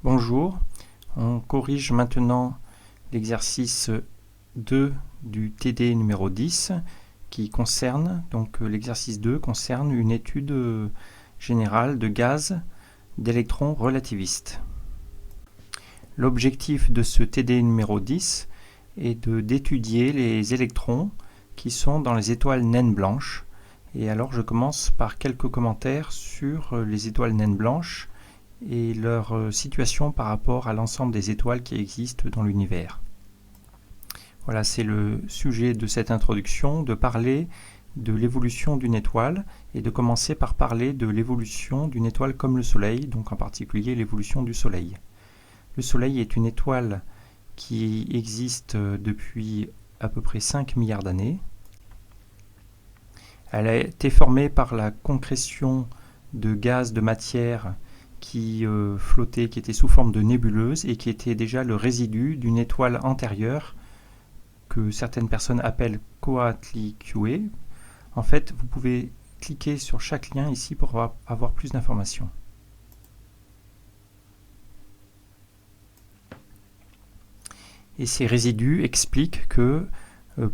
Bonjour, on corrige maintenant l'exercice 2 du TD numéro 10 qui concerne, l'exercice 2 concerne une étude générale de gaz d'électrons relativistes. L'objectif de ce TD numéro 10 est d'étudier les électrons qui sont dans les étoiles naines blanches. Et alors je commence par quelques commentaires sur les étoiles naines blanches et leur situation par rapport à l'ensemble des étoiles qui existent dans l'univers. Voilà, c'est le sujet de cette introduction, de parler de l'évolution d'une étoile et de commencer par parler de l'évolution d'une étoile comme le Soleil, donc en particulier l'évolution du Soleil. Le Soleil est une étoile qui existe depuis à peu près 5 milliards d'années. Elle a été formée par la concrétion de gaz, de matière qui flottait, qui était sous forme de nébuleuse et qui était déjà le résidu d'une étoile antérieure que certaines personnes appellent Coatlicue. En fait, vous pouvez cliquer sur chaque lien ici pour avoir plus d'informations. Et ces résidus expliquent que,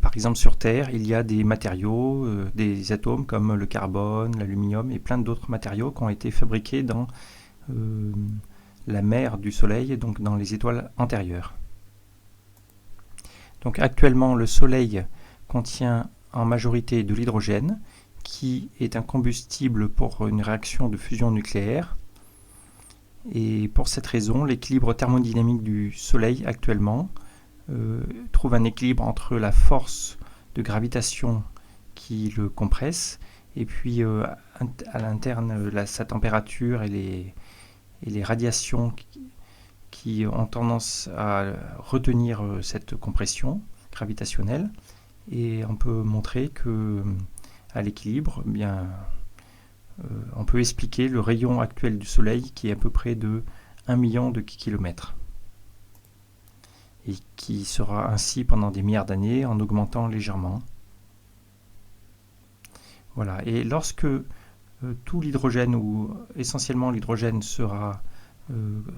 par exemple sur Terre, il y a des matériaux, des atomes comme le carbone, l'aluminium et plein d'autres matériaux qui ont été fabriqués dans la mer du Soleil, donc dans les étoiles antérieures. Donc actuellement, le Soleil contient en majorité de l'hydrogène, qui est un combustible pour une réaction de fusion nucléaire. Et pour cette raison, l'équilibre thermodynamique du Soleil actuellement trouve un équilibre entre la force de gravitation qui le compresse et puis à l'interne sa température et les radiations qui ont tendance à retenir cette compression gravitationnelle. Et on peut montrer que à l'équilibre, on peut expliquer le rayon actuel du Soleil qui est à peu près de 1 million de kilomètres et qui sera ainsi pendant des milliards d'années en augmentant légèrement. Voilà. Et lorsque tout l'hydrogène ou essentiellement l'hydrogène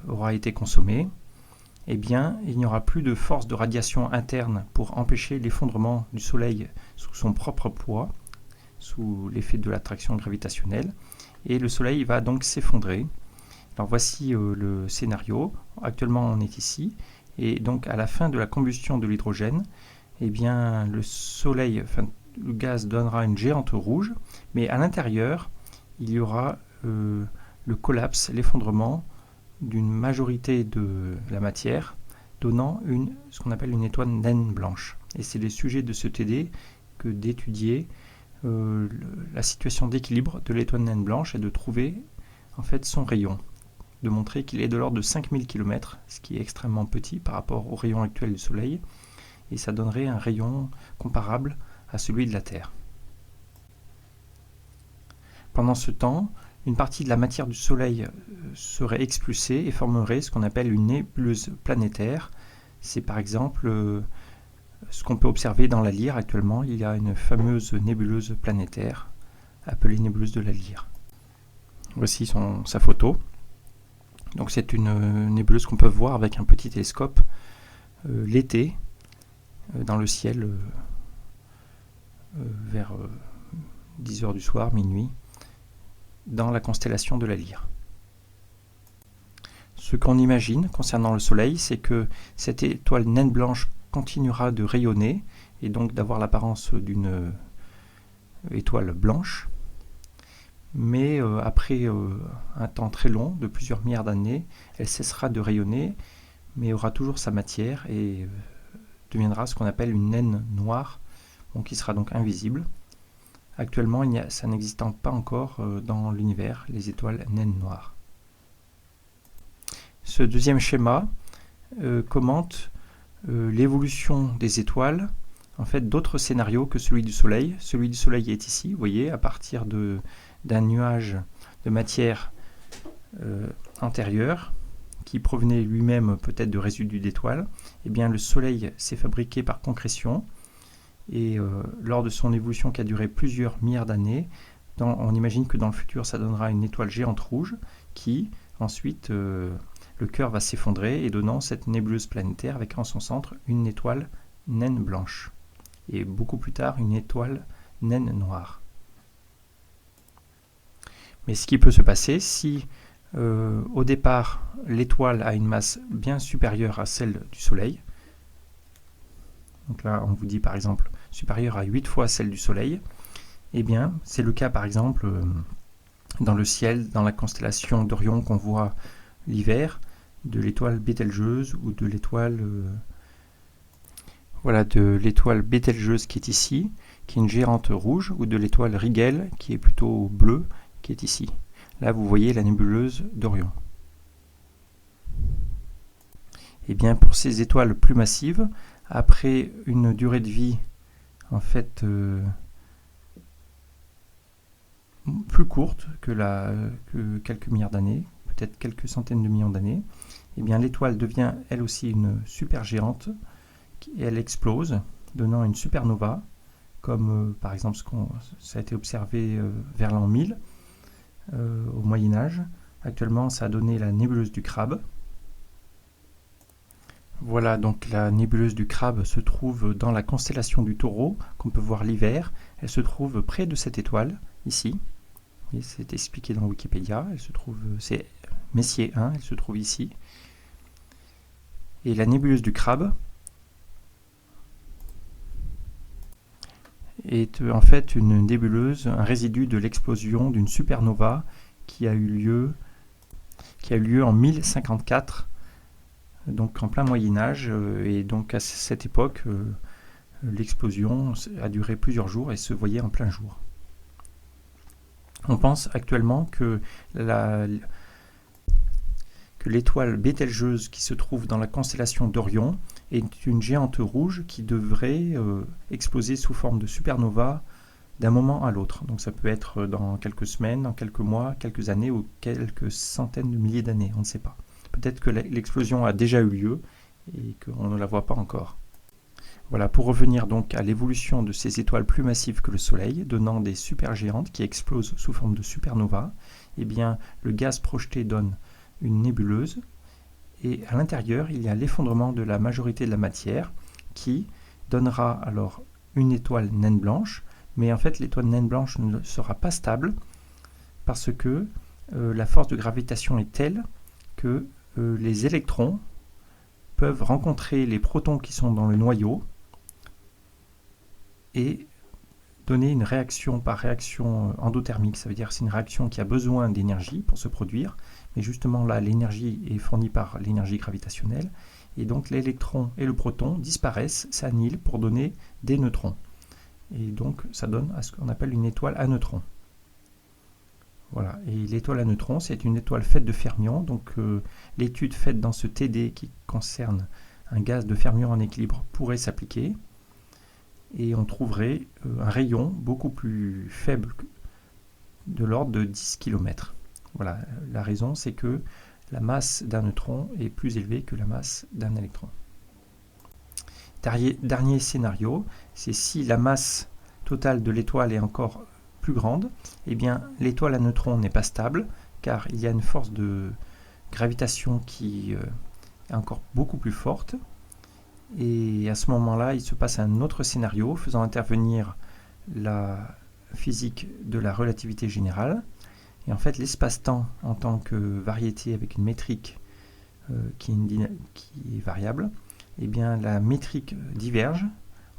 aura été consommé, eh bien, il n'y aura plus de force de radiation interne pour empêcher l'effondrement du Soleil sous son propre poids, sous l'effet de l'attraction gravitationnelle, et le Soleil va donc s'effondrer. Alors voici le scénario. Actuellement, on est ici, et donc à la fin de la combustion de l'hydrogène, eh bien, le gaz donnera une géante rouge, mais à l'intérieur, il y aura le collapse, l'effondrement d'une majorité de la matière, donnant ce qu'on appelle une étoile naine blanche. Et c'est le sujet de ce TD que d'étudier la situation d'équilibre de l'étoile naine blanche et de trouver en fait son rayon, de montrer qu'il est de l'ordre de 5000 km, ce qui est extrêmement petit par rapport au rayon actuel du Soleil, et ça donnerait un rayon comparable à celui de la Terre. Pendant ce temps, une partie de la matière du Soleil serait expulsée et formerait ce qu'on appelle une nébuleuse planétaire. C'est par exemple ce qu'on peut observer dans la Lyre actuellement. Il y a une fameuse nébuleuse planétaire appelée nébuleuse de la Lyre. Voici sa photo. Donc c'est une nébuleuse qu'on peut voir avec un petit télescope l'été dans le ciel vers 10h du soir, minuit, dans la constellation de la Lyre. Ce qu'on imagine concernant le Soleil, c'est que cette étoile naine blanche continuera de rayonner et donc d'avoir l'apparence d'une étoile blanche. Mais après un temps très long, de plusieurs milliards d'années, elle cessera de rayonner, mais aura toujours sa matière et deviendra ce qu'on appelle une naine noire, qui sera donc invisible. Actuellement, ça n'existe pas encore dans l'univers, les étoiles naines noires. Ce deuxième schéma commente l'évolution des étoiles, en fait, d'autres scénarios que celui du Soleil. Celui du Soleil est ici, vous voyez, à partir d'un nuage de matière antérieure, qui provenait lui-même peut-être de résidus d'étoiles. Eh bien, le Soleil s'est fabriqué par concrétion, et lors de son évolution qui a duré plusieurs milliards d'années, on imagine que dans le futur ça donnera une étoile géante rouge qui ensuite le cœur va s'effondrer et donnant cette nébuleuse planétaire avec en son centre une étoile naine blanche et beaucoup plus tard une étoile naine noire. Mais ce qui peut se passer si au départ l'étoile a une masse bien supérieure à celle du Soleil, donc là on vous dit par exemple supérieure à 8 fois celle du Soleil, eh bien c'est le cas par exemple dans le ciel, dans la constellation d'Orion qu'on voit l'hiver, de l'étoile Bételgeuse ou de l'étoile Bételgeuse qui est ici, qui est une géante rouge, ou de l'étoile Rigel qui est plutôt bleue, qui est ici. Là vous voyez la nébuleuse d'Orion. Et bien pour ces étoiles plus massives, après une durée de vie en fait plus courte que quelques milliards d'années, peut-être quelques centaines de millions d'années, et bien l'étoile devient elle aussi une supergéante et elle explose, donnant une supernova, comme par exemple ça a été observé vers l'an 1000 au Moyen-Âge. Actuellement, ça a donné la nébuleuse du Crabe. Voilà, donc la nébuleuse du Crabe se trouve dans la constellation du Taureau, qu'on peut voir l'hiver. Elle se trouve près de cette étoile, ici. C'est expliqué dans Wikipédia. C'est Messier 1, elle se trouve ici. Et la nébuleuse du Crabe est en fait une nébuleuse, un résidu de l'explosion d'une supernova qui a eu lieu en 1054, donc en plein Moyen-Âge, et donc à cette époque, l'explosion a duré plusieurs jours et se voyait en plein jour. On pense actuellement que l'étoile Bételgeuse qui se trouve dans la constellation d'Orion est une géante rouge qui devrait exploser sous forme de supernova d'un moment à l'autre. Donc ça peut être dans quelques semaines, dans quelques mois, quelques années ou quelques centaines de milliers d'années, on ne sait pas. Peut-être que l'explosion a déjà eu lieu et qu'on ne la voit pas encore. Voilà, pour revenir donc à l'évolution de ces étoiles plus massives que le Soleil, donnant des supergéantes qui explosent sous forme de supernova, eh bien le gaz projeté donne une nébuleuse, et à l'intérieur il y a l'effondrement de la majorité de la matière qui donnera alors une étoile naine blanche, mais en fait l'étoile naine blanche ne sera pas stable parce que la force de gravitation est telle que les électrons peuvent rencontrer les protons qui sont dans le noyau et donner une réaction par réaction endothermique. Ça veut dire que c'est une réaction qui a besoin d'énergie pour se produire, mais justement là l'énergie est fournie par l'énergie gravitationnelle, et donc l'électron et le proton disparaissent, s'annihilent pour donner des neutrons. Et donc ça donne à ce qu'on appelle une étoile à neutrons. Voilà, et l'étoile à neutrons, c'est une étoile faite de fermions, donc l'étude faite dans ce TD qui concerne un gaz de fermions en équilibre pourrait s'appliquer, et on trouverait un rayon beaucoup plus faible de l'ordre de 10 km. Voilà, la raison c'est que la masse d'un neutron est plus élevée que la masse d'un électron. Dernier scénario, c'est si la masse totale de l'étoile est encore plus grande, eh bien l'étoile à neutrons n'est pas stable, car il y a une force de gravitation qui est encore beaucoup plus forte, et à ce moment-là, il se passe un autre scénario faisant intervenir la physique de la relativité générale, et en fait l'espace-temps en tant que variété avec une métrique qui est variable, eh bien la métrique diverge,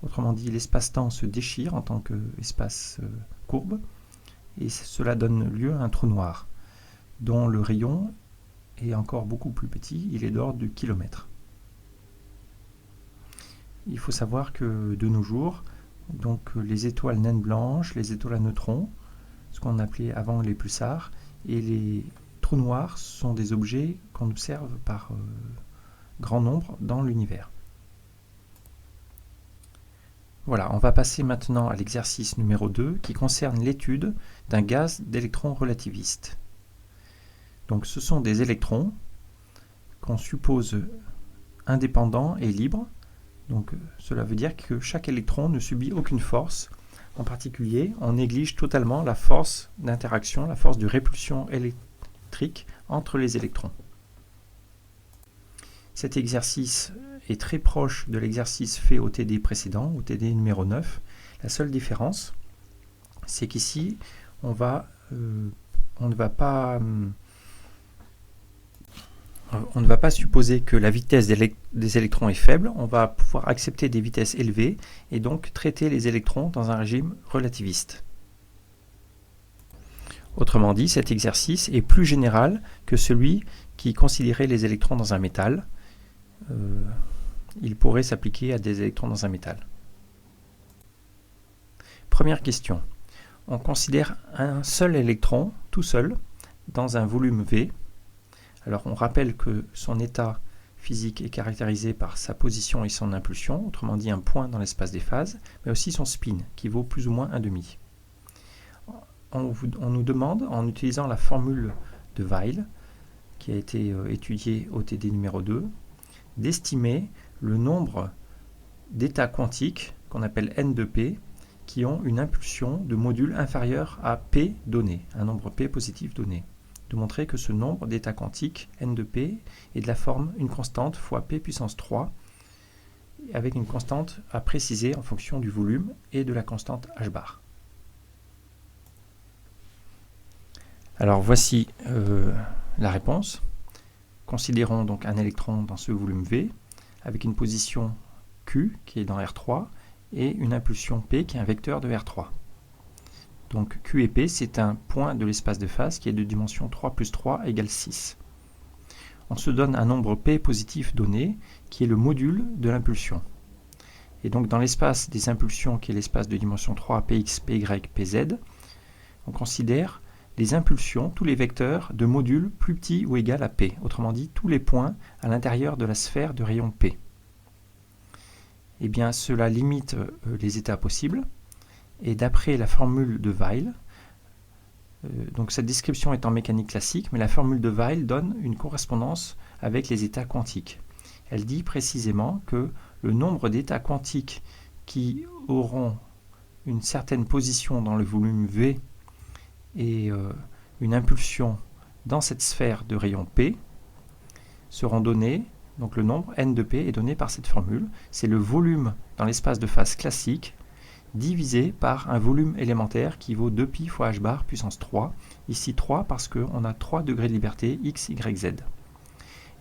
autrement dit l'espace-temps se déchire en tant qu'espace courbe, et cela donne lieu à un trou noir, dont le rayon est encore beaucoup plus petit, il est d'ordre du kilomètre. Il faut savoir que de nos jours, donc les étoiles naines blanches, les étoiles à neutrons, ce qu'on appelait avant les pulsars, et les trous noirs sont des objets qu'on observe par grand nombre dans l'univers. Voilà, on va passer maintenant à l'exercice numéro 2 qui concerne l'étude d'un gaz d'électrons relativistes. Donc ce sont des électrons qu'on suppose indépendants et libres. Donc cela veut dire que chaque électron ne subit aucune force. En particulier, on néglige totalement la force d'interaction, la force de répulsion électrique entre les électrons. cet exercice est très proche de l'exercice fait au TD précédent, au TD numéro 9. La seule différence, c'est qu'ici, on ne va pas supposer que la vitesse des électrons est faible, on va pouvoir accepter des vitesses élevées et donc traiter les électrons dans un régime relativiste. Autrement dit, cet exercice est plus général que celui qui considérait les électrons dans un métal. Il pourrait s'appliquer à des électrons dans un métal. Première question. On considère un seul électron, tout seul, dans un volume V. Alors on rappelle que son état physique est caractérisé par sa position et son impulsion, autrement dit un point dans l'espace des phases, mais aussi son spin, qui vaut plus ou moins 1,5. On nous demande, en utilisant la formule de Weyl, qui a été étudiée au TD numéro 2, d'estimer le nombre d'états quantiques, qu'on appelle n de p, qui ont une impulsion de module inférieure à p donné, un nombre p positif donné. De montrer que ce nombre d'états quantiques, n de p, est de la forme une constante fois p puissance 3, avec une constante à préciser en fonction du volume et de la constante h bar. Alors voici la réponse. Considérons donc un électron dans ce volume V, avec une position Q qui est dans R3, et une impulsion P qui est un vecteur de R3. Donc Q et P, c'est un point de l'espace de phase qui est de dimension 3 plus 3 égale 6. On se donne un nombre P positif donné, qui est le module de l'impulsion. Et donc dans l'espace des impulsions, qui est l'espace de dimension 3, Px, Py, Pz, on considère les impulsions, tous les vecteurs de modules plus petits ou égal à P. Autrement dit, tous les points à l'intérieur de la sphère de rayon P. Eh bien, cela limite les états possibles. Et d'après la formule de Weyl, donc cette description est en mécanique classique, mais la formule de Weyl donne une correspondance avec les états quantiques. Elle dit précisément que le nombre d'états quantiques qui auront une certaine position dans le volume V et une impulsion dans cette sphère de rayon P seront donnés, donc le nombre n de P est donné par cette formule. C'est le volume dans l'espace de phase classique divisé par un volume élémentaire qui vaut 2π fois h bar puissance 3. Ici 3 parce qu'on a 3 degrés de liberté x, y, z.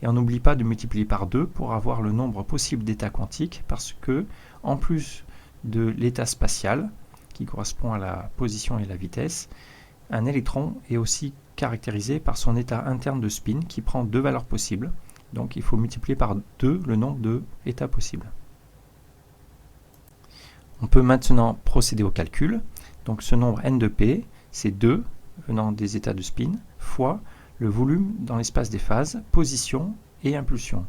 Et on n'oublie pas de multiplier par 2 pour avoir le nombre possible d'états quantiques, parce que, en plus de l'état spatial, qui correspond à la position et la vitesse, un électron est aussi caractérisé par son état interne de spin qui prend deux valeurs possibles. Donc il faut multiplier par 2 le nombre d'états possibles. On peut maintenant procéder au calcul. Donc ce nombre n de p, c'est 2 venant des états de spin, fois le volume dans l'espace des phases, position et impulsion.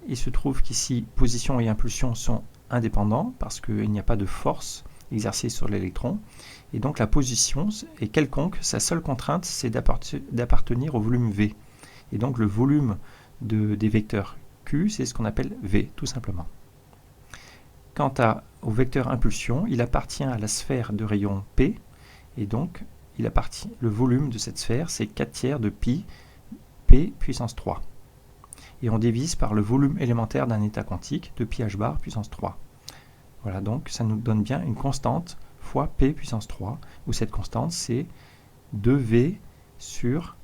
Il se trouve qu'ici, position et impulsion sont indépendants parce qu'il n'y a pas de force exercée sur l'électron. Et donc la position est quelconque, sa seule contrainte, c'est d'appartenir au volume V. Et donc le volume des vecteurs Q, c'est ce qu'on appelle V, tout simplement. Quant au vecteur impulsion, il appartient à la sphère de rayon P, et donc le volume de cette sphère, c'est 4/3 de pi P puissance 3. Et on divise par le volume élémentaire d'un état quantique de pi h bar puissance 3. Voilà, donc ça nous donne bien une constante fois P puissance 3, où cette constante c'est 2V sur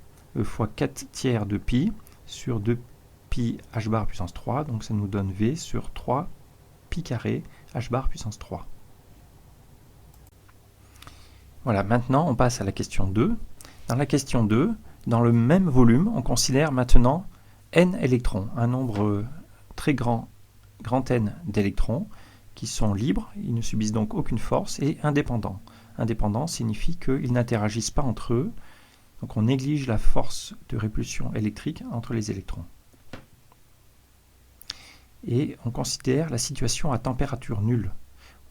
fois 4/3 de pi sur 2π h bar puissance 3, donc ça nous donne V sur 3 pi carré h bar puissance 3. Voilà, maintenant on passe à la question 2. Dans la question 2, dans le même volume, on considère maintenant n électrons, un nombre très grand N d'électrons qui sont libres, ils ne subissent donc aucune force, et indépendants. Indépendants signifie qu'ils n'interagissent pas entre eux, donc on néglige la force de répulsion électrique entre les électrons. Et on considère la situation à température nulle.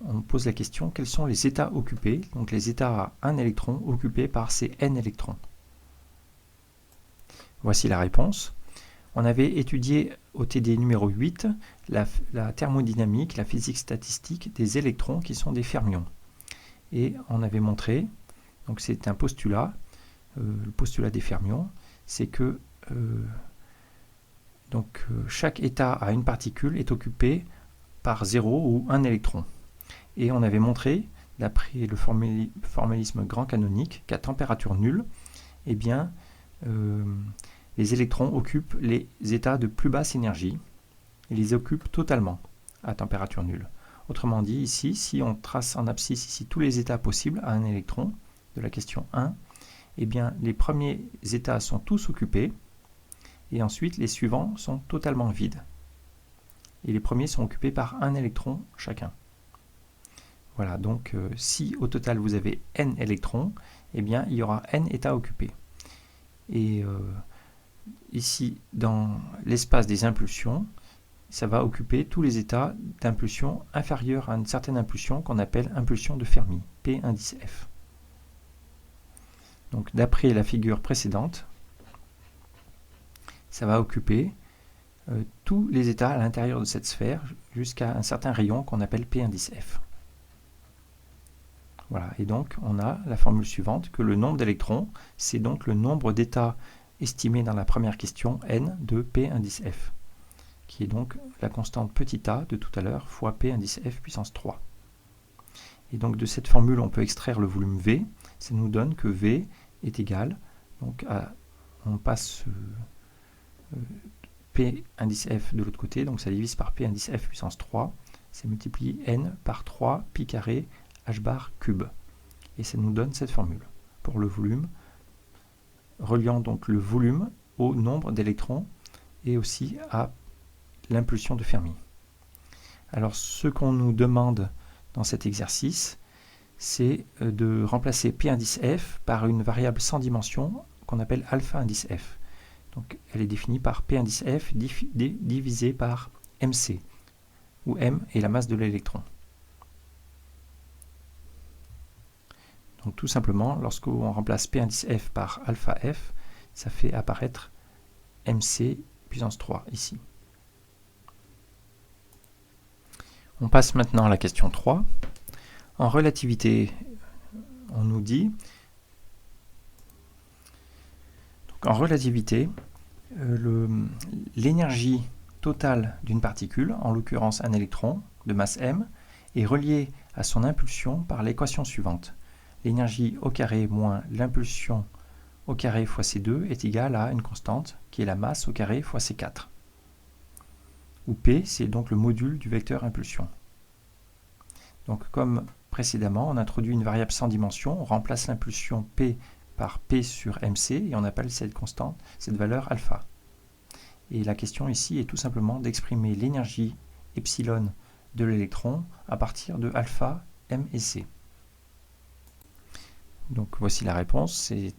On pose la question, quels sont les états occupés, donc les états à un électron occupés par ces n électrons. Voici la réponse. On avait étudié au TD numéro 8 la thermodynamique, la physique statistique des électrons qui sont des fermions. Et on avait montré, donc c'est un postulat, le postulat des fermions, c'est que Donc chaque état à une particule est occupé par 0 ou 1 électron. Et on avait montré, d'après le formalisme grand canonique, qu'à température nulle, eh bien, les électrons occupent les états de plus basse énergie. Ils les occupent totalement à température nulle. Autrement dit, ici, si on trace en abscisse ici tous les états possibles à un électron de la question 1, eh bien, les premiers états sont tous occupés et ensuite les suivants sont totalement vides. Et les premiers sont occupés par un électron chacun. Voilà, donc si au total vous avez n électrons, eh bien, il y aura n états occupés. Et ici, dans l'espace des impulsions, ça va occuper tous les états d'impulsion inférieurs à une certaine impulsion qu'on appelle impulsion de Fermi, P indice F. Donc d'après la figure précédente, ça va occuper tous les états à l'intérieur de cette sphère jusqu'à un certain rayon qu'on appelle P indice F. Voilà, et donc on a la formule suivante, que le nombre d'électrons, c'est donc le nombre d'états estimé dans la première question, n de P indice F, qui est donc la constante petit a de tout à l'heure fois P indice F puissance 3. Et donc de cette formule, on peut extraire le volume V, ça nous donne que V est égal, donc on passe P indice F de l'autre côté, donc ça divise par P indice F puissance 3, ça multiplie n par 3 pi carré h bar cube. Et ça nous donne cette formule pour le volume, reliant donc le volume au nombre d'électrons et aussi à l'impulsion de Fermi. Alors ce qu'on nous demande dans cet exercice, c'est de remplacer P indice F par une variable sans dimension qu'on appelle alpha indice F. Donc elle est définie par P indice F divisé par MC, où M est la masse de l'électron. Donc tout simplement, lorsqu'on remplace P indice F par alpha F, ça fait apparaître MC puissance 3 ici. On passe maintenant à la question 3. En relativité, on nous dit, donc en relativité, l'énergie totale d'une particule, en l'occurrence un électron de masse m, est reliée à son impulsion par l'équation suivante. L'énergie au carré moins l'impulsion au carré fois C2 est égale à une constante qui est la masse au carré fois C4. Où P, c'est donc le module du vecteur impulsion. Donc comme précédemment, on introduit une variable sans dimension, on remplace l'impulsion P par P sur MC et on appelle cette constante, cette valeur alpha. Et la question ici est tout simplement d'exprimer l'énergie epsilon de l'électron à partir de alpha, M et C. Donc voici la réponse, c'est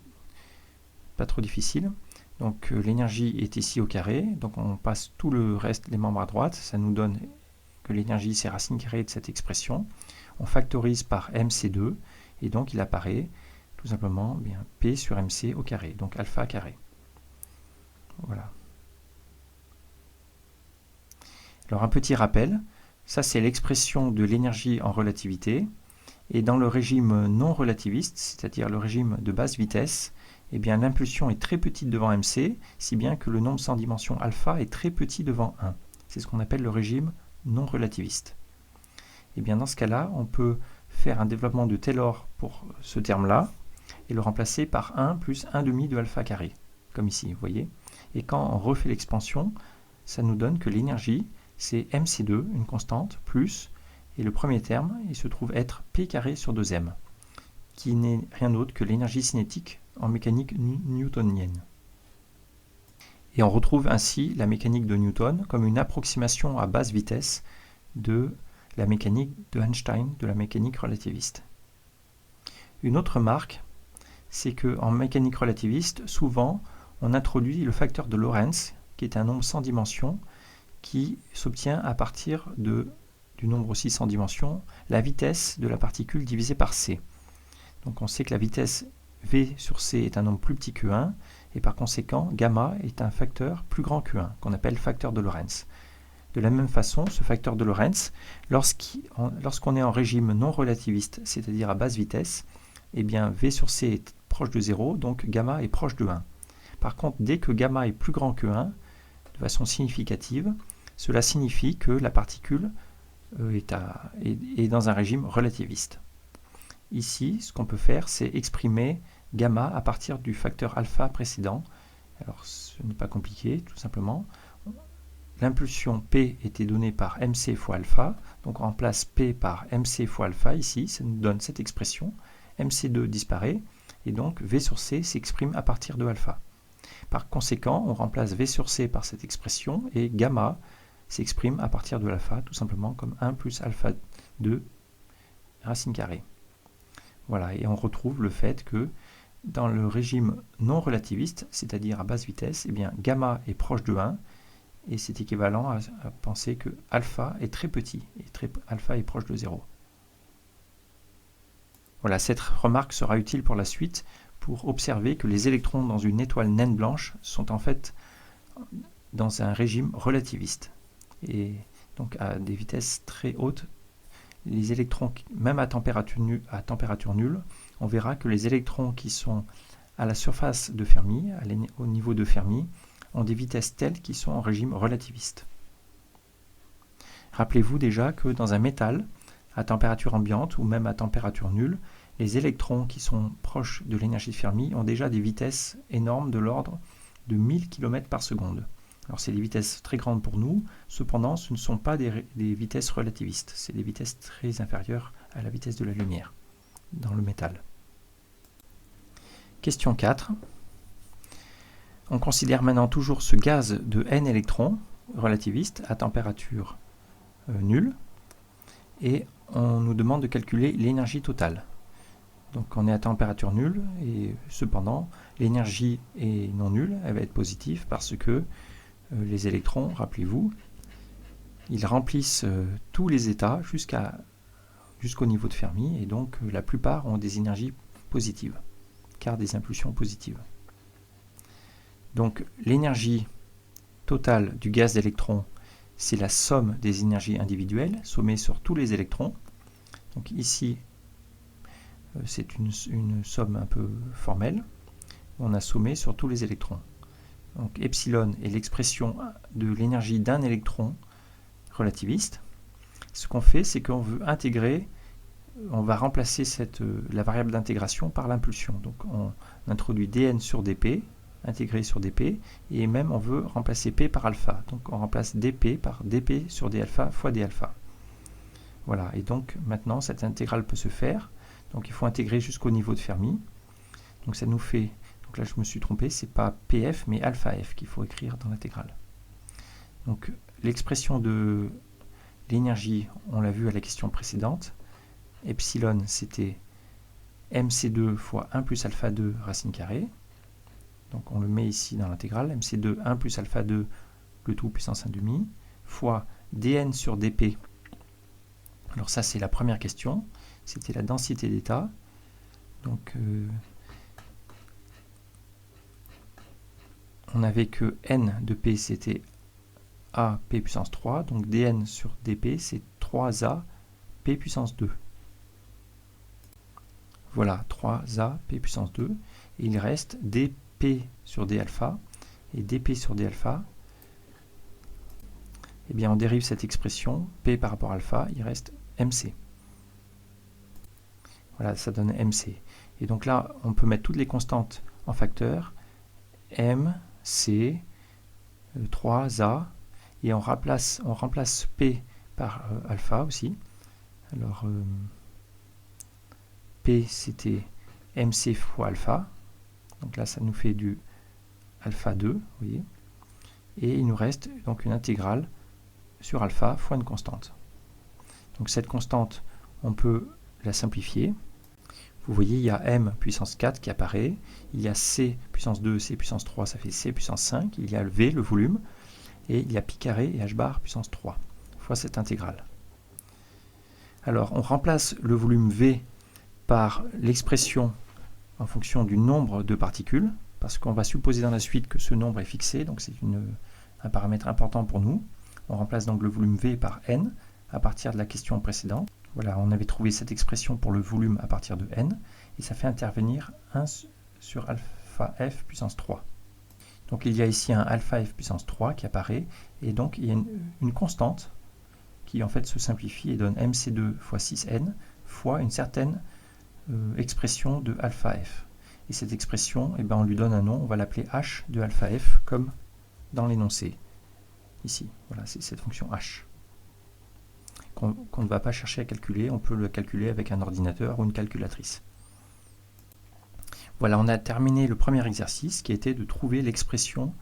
pas trop difficile. Donc l'énergie est ici au carré, donc on passe tout le reste, les membres à droite, ça nous donne que l'énergie c'est racine carrée de cette expression. On factorise par MC2 et donc il apparaît tout simplement bien, P sur MC au carré, donc alpha carré. Voilà. Alors un petit rappel, ça c'est l'expression de l'énergie en relativité. Et dans le régime non relativiste, c'est-à-dire le régime de basse vitesse, eh bien l'impulsion est très petite devant MC, si bien que le nombre sans dimension alpha est très petit devant 1. C'est ce qu'on appelle le régime non relativiste. Et bien dans ce cas-là, on peut faire un développement de Taylor pour ce terme-là et le remplacer par 1 plus 1 demi de alpha carré, comme ici, vous voyez. Et quand on refait l'expansion, ça nous donne que l'énergie, c'est MC2, une constante, plus, et le premier terme, il se trouve être P carré sur 2m, qui n'est rien d'autre que l'énergie cinétique en mécanique newtonienne. Et on retrouve ainsi la mécanique de Newton comme une approximation à basse vitesse de la mécanique de Einstein, de la mécanique relativiste. Une autre remarque, c'est qu'en mécanique relativiste, souvent, on introduit le facteur de Lorentz, qui est un nombre sans dimension, qui s'obtient à partir du nombre aussi sans dimension, la vitesse de la particule divisée par c. Donc on sait que la vitesse v sur c est un nombre plus petit que 1, et par conséquent, gamma est un facteur plus grand que 1, qu'on appelle facteur de Lorentz. De la même façon, ce facteur de Lorentz, lorsqu'on est en régime non relativiste, c'est-à-dire à basse vitesse, eh bien v sur c est proche de 0, donc gamma est proche de 1. Par contre, dès que gamma est plus grand que 1, de façon significative, cela signifie que la particule est dans un régime relativiste. Ici, ce qu'on peut faire, c'est exprimer gamma à partir du facteur alpha précédent. Alors, ce n'est pas compliqué, tout simplement. L'impulsion P était donnée par mc fois alpha, donc on remplace P par mc fois alpha ici, ça nous donne cette expression. mc2 disparaît, et donc V sur C s'exprime à partir de alpha. Par conséquent, on remplace V sur C par cette expression, et gamma s'exprime à partir de l'alpha, tout simplement comme 1 plus alpha 2 racine carrée. Voilà, et on retrouve le fait que dans le régime non relativiste, c'est-à-dire à basse vitesse, eh bien, gamma est proche de 1, et c'est équivalent à penser que alpha est très petit, et alpha est proche de 0. Voilà, cette remarque sera utile pour la suite, pour observer que les électrons dans une étoile naine blanche sont en fait dans un régime relativiste. Et donc à des vitesses très hautes, les électrons, même à température nulle, on verra que les électrons qui sont à la surface de Fermi, au niveau de Fermi, ont des vitesses telles qu'ils sont en régime relativiste. Rappelez-vous déjà que dans un métal, à température ambiante ou même à température nulle, les électrons qui sont proches de l'énergie de Fermi ont déjà des vitesses énormes de l'ordre de 1000 km par seconde. Alors c'est des vitesses très grandes pour nous, cependant ce ne sont pas des vitesses relativistes, c'est des vitesses très inférieures à la vitesse de la lumière dans le métal. Question 4. On considère maintenant toujours ce gaz de n électrons relativiste à température nulle et on nous demande de calculer l'énergie totale. Donc on est à température nulle et cependant l'énergie est non nulle, elle va être positive parce que les électrons, rappelez-vous, ils remplissent tous les états jusqu'au niveau de Fermi et donc la plupart ont des énergies positives, car des impulsions positives. Donc l'énergie totale du gaz d'électrons, c'est la somme des énergies individuelles sommées sur tous les électrons. Donc ici, c'est une somme un peu formelle. On a sommé sur tous les électrons. Donc epsilon est l'expression de l'énergie d'un électron relativiste. Ce qu'on fait, c'est qu'on veut intégrer, on va remplacer la variable d'intégration par l'impulsion. Donc on introduit dn sur dp, intégré sur dp, et même on veut remplacer p par alpha. Donc on remplace dp par dp sur d alpha fois d alpha. Voilà, et donc maintenant cette intégrale peut se faire. Donc il faut intégrer jusqu'au niveau de Fermi. Donc ça nous fait, donc là je me suis trompé, c'est pas pf mais alpha f qu'il faut écrire dans l'intégrale. Donc l'expression de l'énergie, on l'a vu à la question précédente. Epsilon c'était mc2 fois 1 plus alpha 2 racine carrée. Donc on le met ici dans l'intégrale, mc2 1 plus alpha 2 le tout puissance 1,5 fois dn sur dp. Alors ça c'est la première question, c'était la densité d'état. Donc on avait que n de p c'était a p puissance 3, donc dn sur dp c'est 3a p puissance 2. Voilà, 3a p puissance 2. Et il reste dp sur d alpha. Et dp sur d alpha, eh bien on dérive cette expression, p par rapport à alpha, il reste mc. Voilà, ça donne mc. Et donc là, on peut mettre toutes les constantes en facteur, m, c, 3a, et on remplace p par alpha aussi. Alors, p c'était mc fois alpha. Donc là, ça nous fait du alpha 2, vous voyez. Et il nous reste donc une intégrale sur alpha fois une constante. Donc cette constante, on peut la simplifier. Vous voyez, il y a m puissance 4 qui apparaît, il y a c puissance 2, c puissance 3, ça fait c puissance 5, il y a le v, le volume, et il y a pi carré et h bar puissance 3, fois cette intégrale. Alors, on remplace le volume v par l'expression en fonction du nombre de particules, parce qu'on va supposer dans la suite que ce nombre est fixé, donc c'est un paramètre important pour nous. On remplace donc le volume v par n à partir de la question précédente. Voilà, on avait trouvé cette expression pour le volume à partir de n, et ça fait intervenir 1 sur alpha f puissance 3. Donc il y a ici un alpha f puissance 3 qui apparaît, et donc il y a une constante qui en fait se simplifie et donne mc2 fois 6n fois une certaine expression de alpha f. Et cette expression, eh ben, on lui donne un nom, on va l'appeler h de alpha f, comme dans l'énoncé. Ici, voilà, c'est cette fonction h. Qu'on ne va pas chercher à calculer, on peut le calculer avec un ordinateur ou une calculatrice. Voilà, on a terminé le premier exercice qui était de trouver l'expression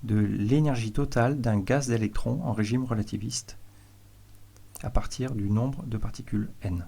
de l'énergie totale d'un gaz d'électrons en régime relativiste à partir du nombre de particules n.